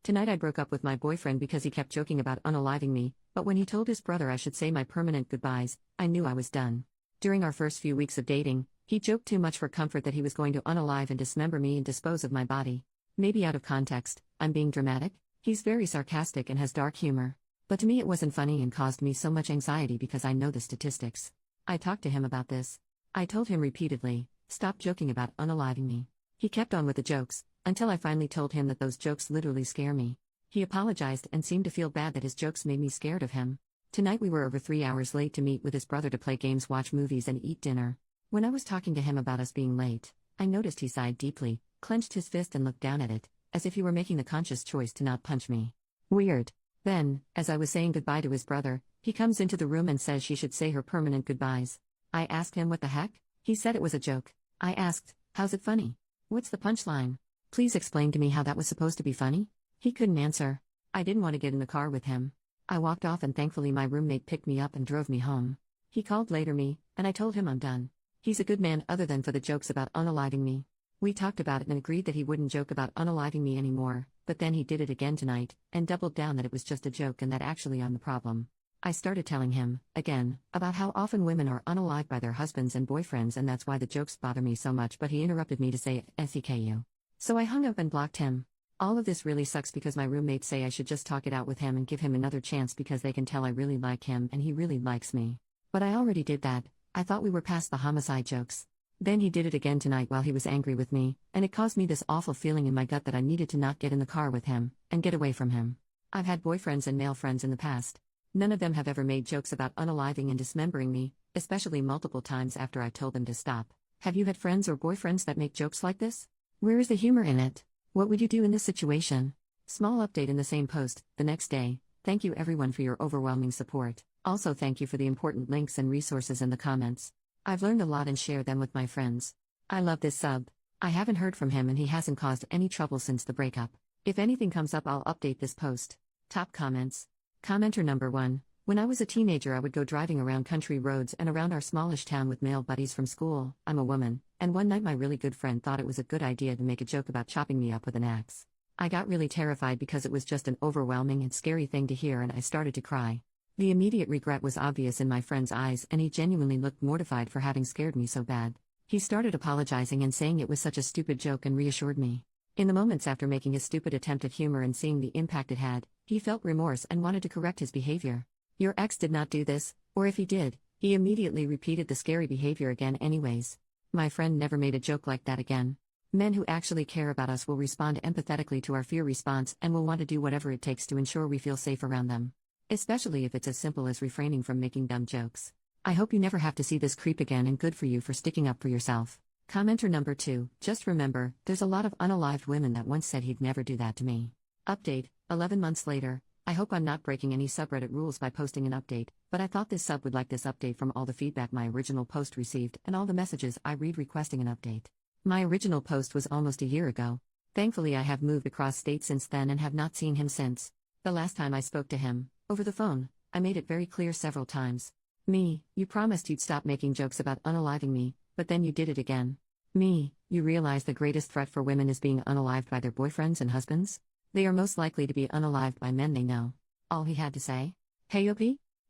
Tonight I broke up with my boyfriend because he kept joking about unaliving me, but when he told his brother I should say my permanent goodbyes, I knew I was done. During our first few weeks of dating, he joked too much for comfort that he was going to unalive and dismember me and dispose of my body. Maybe out of context, I'm being dramatic. He's very sarcastic and has dark humor. But to me it wasn't funny and caused me so much anxiety because I know the statistics. I talked to him about this. I told him repeatedly, stop joking about unaliving me. He kept on with the jokes, until I finally told him that those jokes literally scare me. He apologized and seemed to feel bad that his jokes made me scared of him. Tonight we were over 3 hours late to meet with his brother to play games, watch movies and eat dinner. When I was talking to him about us being late, I noticed he sighed deeply, clenched his fist and looked down at it, as if he were making the conscious choice to not punch me. Weird. Then, as I was saying goodbye to his brother, he comes into the room and says she should say her permanent goodbyes. I asked him what the heck? He said it was a joke. I asked, how's it funny? What's the punchline? Please explain to me how that was supposed to be funny? He couldn't answer. I didn't want to get in the car with him. I walked off and thankfully my roommate picked me up and drove me home. He called later and I told him I'm done. He's a good man other than for the jokes about unaliving me. We talked about it and agreed that he wouldn't joke about unaliving me anymore, but then he did it again tonight, and doubled down that it was just a joke and that actually I'm the problem. I started telling him, again, about how often women are unalived by their husbands and boyfriends and that's why the jokes bother me so much, but he interrupted me to say SEKU. So I hung up and blocked him. All of this really sucks because my roommates say I should just talk it out with him and give him another chance because they can tell I really like him and he really likes me. But I already did that. I thought we were past the homicide jokes. Then he did it again tonight while he was angry with me, and it caused me this awful feeling in my gut that I needed to not get in the car with him, and get away from him. I've had boyfriends and male friends in the past. None of them have ever made jokes about unaliving and dismembering me, especially multiple times after I told them to stop. Have you had friends or boyfriends that make jokes like this? Where is the humor in it? What would you do in this situation? Small update in the same post, the next day. Thank you everyone for your overwhelming support. Also thank you for the important links and resources in the comments. I've learned a lot and share them with my friends. I love this sub. I haven't heard from him and he hasn't caused any trouble since the breakup. If anything comes up I'll update this post. Top comments. Commenter number 1. When I was a teenager I would go driving around country roads and around our smallish town with male buddies from school. I'm a woman, and one night my really good friend thought it was a good idea to make a joke about chopping me up with an axe. I got really terrified because it was just an overwhelming and scary thing to hear and I started to cry. The immediate regret was obvious in my friend's eyes and he genuinely looked mortified for having scared me so bad. He started apologizing and saying it was such a stupid joke and reassured me. In the moments after making his stupid attempt at humor and seeing the impact it had, he felt remorse and wanted to correct his behavior. Your ex did not do this, or if he did, he immediately repeated the scary behavior again anyways. My friend never made a joke like that again. Men who actually care about us will respond empathetically to our fear response and will want to do whatever it takes to ensure we feel safe around them. Especially if it's as simple as refraining from making dumb jokes. I hope you never have to see this creep again and good for you for sticking up for yourself. Commenter number 2, just remember, there's a lot of unalived women that once said he'd never do that to me. Update, 11 months later. I hope I'm not breaking any subreddit rules by posting an update, but I thought this sub would like this update from all the feedback my original post received and all the messages I read requesting an update. My original post was almost a year ago. Thankfully I have moved across state since then and have not seen him since. The last time I spoke to him, over the phone, I made it very clear several times. Me, you promised you'd stop making jokes about unaliving me, but then you did it again. Me, you realize the greatest threat for women is being unalived by their boyfriends and husbands? They are most likely to be unalived by men they know. All he had to say? Hey OP?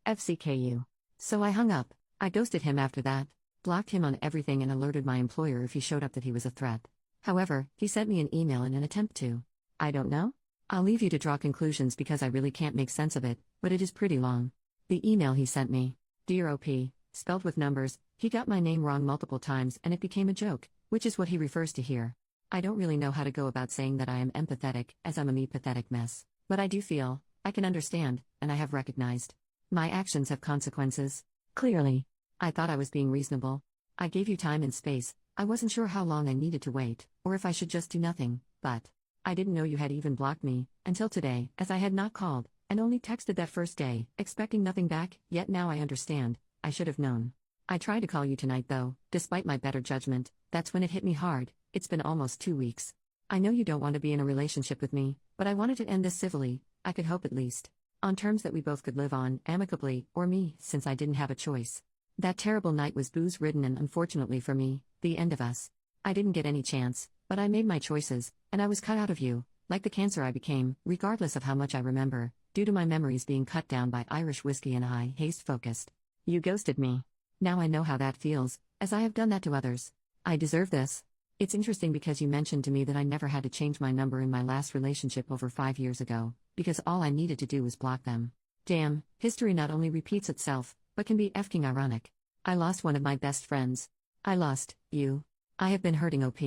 FCKU. So I hung up. I ghosted him after that, blocked him on everything and alerted my employer if he showed up that he was a threat. However, he sent me an email in an attempt to. I don't know? I'll leave you to draw conclusions because I really can't make sense of it, but it is pretty long. The email he sent me. Dear OP, spelled with numbers, he got my name wrong multiple times and it became a joke, which is what he refers to here. I don't really know how to go about saying that I am empathetic, as I'm a me-pathetic mess. But I do feel, I can understand, and I have recognized. My actions have consequences. Clearly. I thought I was being reasonable. I gave you time and space. I wasn't sure how long I needed to wait, or if I should just do nothing, but I didn't know you had even blocked me, until today, as I had not called, and only texted that first day, expecting nothing back, yet now I understand. I should have known. I tried to call you tonight though, despite my better judgment. That's when it hit me hard. It's been almost 2 weeks. I know you don't want to be in a relationship with me, but I wanted to end this civilly, I could hope at least. On terms that we both could live on, amicably, or me, since I didn't have a choice. That terrible night was booze-ridden and unfortunately for me, the end of us. I didn't get any chance, but I made my choices, and I was cut out of you, Like the cancer I became, regardless of how much I remember, due to my memories being cut down by Irish whiskey and high haste focused. You ghosted me. Now I know how that feels, as I have done that to others. I deserve this. It's interesting because you mentioned to me that I never had to change my number in my last relationship over 5 years ago, because all I needed to do was block them. Damn, history not only repeats itself, but can be effing ironic. I lost one of my best friends. I lost you. I have been hurting OP.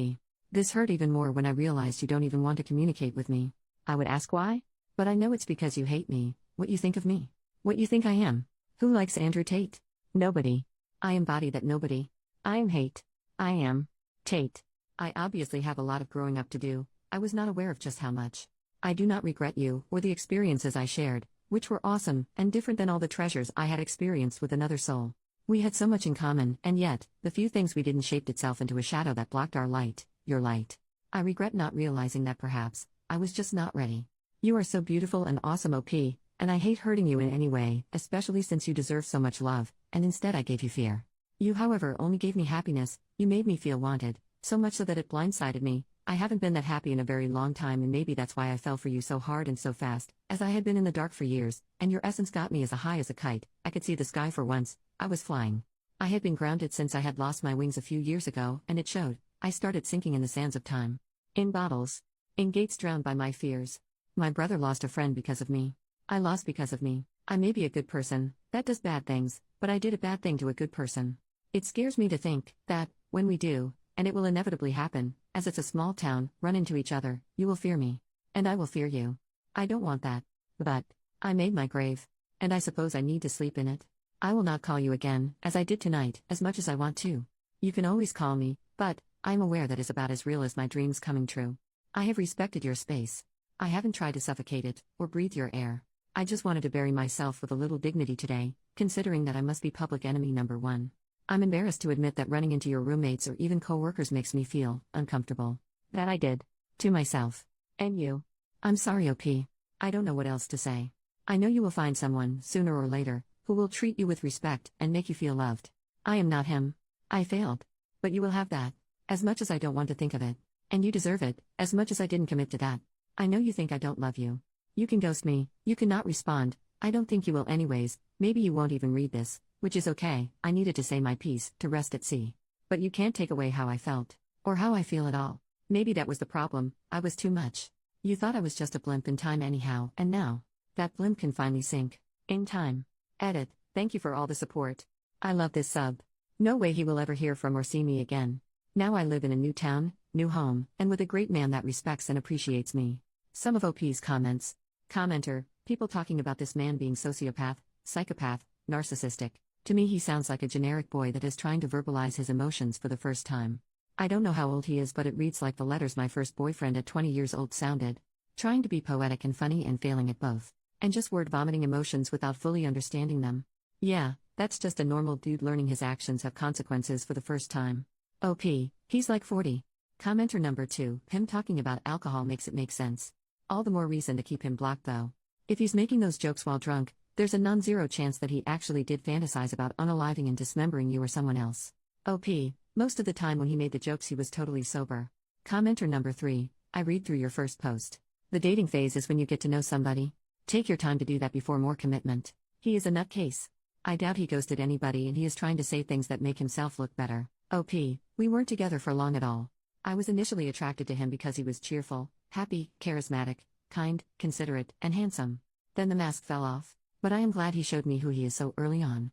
This hurt even more when I realized you don't even want to communicate with me. I would ask why? But I know it's because you hate me, what you think of me, what you think I am. Who likes Andrew Tate? Nobody. I embody that nobody. I am hate. I am Tate. I obviously have a lot of growing up to do. I was not aware of just how much. I do not regret you or the experiences I shared, which were awesome and different than all the treasures I had experienced with another soul. We had so much in common, and yet, the few things we didn't shaped itself into a shadow that blocked our light, your light. I regret not realizing that perhaps, I was just not ready. You are so beautiful and awesome OP, and I hate hurting you in any way, especially since you deserve so much love, and instead I gave you fear. You however only gave me happiness, you made me feel wanted, so much so that it blindsided me. I haven't been that happy in a very long time, and maybe that's why I fell for you so hard and so fast, as I had been in the dark for years, and your essence got me as high as a kite. I could see the sky for once. I was flying. I had been grounded since I had lost my wings a few years ago, and it showed. I started sinking in the sands of time. In bottles. In gates drowned by my fears. My brother lost a friend because of me. I lost because of me. I may be a good person, that does bad things, but I did a bad thing to a good person. It scares me to think that, when we do, and it will inevitably happen, as it's a small town, run into each other, you will fear me. And I will fear you. I don't want that. But, I made my grave. And I suppose I need to sleep in it. I will not call you again, as I did tonight, as much as I want to. You can always call me, but, I am aware that is about as real as my dreams coming true. I have respected your space. I haven't tried to suffocate it, or breathe your air. I just wanted to bury myself with a little dignity today, considering that I must be public enemy number one. I'm embarrassed to admit that running into your roommates or even co-workers makes me feel uncomfortable. That I did. To myself. And you. I'm sorry OP. I don't know what else to say. I know you will find someone, sooner or later, who will treat you with respect and make you feel loved. I am not him. I failed. But you will have that. As much as I don't want to think of it. And you deserve it, as much as I didn't commit to that. I know you think I don't love you. You can ghost me, you cannot respond. I don't think you will anyways. Maybe you won't even read this, which is okay. I needed to say my piece, to rest at sea. But you can't take away how I felt. Or how I feel at all. Maybe that was the problem, I was too much. You thought I was just a blimp in time anyhow, and now, that blimp can finally sink. In time. Edit, thank you for all the support. I love this sub. No way he will ever hear from or see me again. Now I live in a new town, new home, and with a great man that respects and appreciates me. Some of OP's comments. Commenter, people talking about this man being sociopath, psychopath, narcissistic. To me he sounds like a generic boy that is trying to verbalize his emotions for the first time. I don't know how old he is, but it reads like the letters my first boyfriend at 20 years old sounded. Trying to be poetic and funny and failing at both. And just word vomiting emotions without fully understanding them. Yeah, that's just a normal dude learning his actions have consequences for the first time. OP, he's like 40. Commenter number 2, him talking about alcohol makes it make sense. All the more reason to keep him blocked though. If he's making those jokes while drunk, there's a non-zero chance that he actually did fantasize about unaliving and dismembering you or someone else. OP, most of the time when he made the jokes he was totally sober. Commenter number 3, I read through your first post. The dating phase is when you get to know somebody. Take your time to do that before more commitment. He is a nutcase. I doubt he ghosted anybody and he is trying to say things that make himself look better. OP, we weren't together for long at all. I was initially attracted to him because he was cheerful, happy, charismatic, kind, considerate, and handsome. Then the mask fell off. But I am glad he showed me who he is so early on.